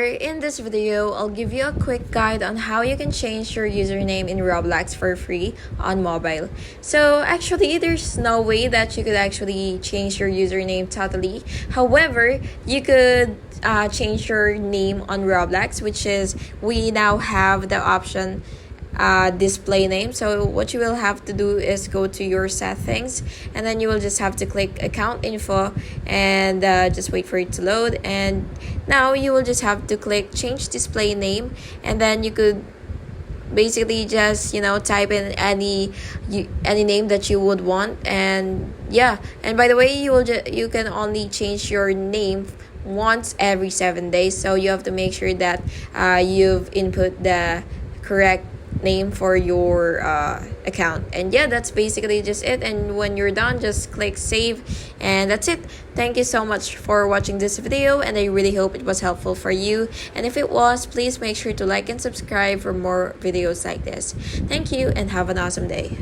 In this video, I'll give you a quick guide on how you can change your username in Roblox for free on mobile. So actually, there's no way that you could actually change your username totally. However, you could change your name on Roblox, which is we now have the option display name. So what you will have to do is go to your settings, and then you will just have to click account info and just wait for it to load. And now you will just have to click change display name, and then you could basically just type in any name that you would want. And yeah, and by the way, you can only change your name once every 7 days, so you have to make sure that you've input the correct name for your account. And yeah, that's basically just it. And when you're done, just click save, and that's it. Thank you so much for watching this video, and I really hope it was helpful for you. And if it was, please make sure to like and subscribe for more videos like this. Thank you, and have an awesome day.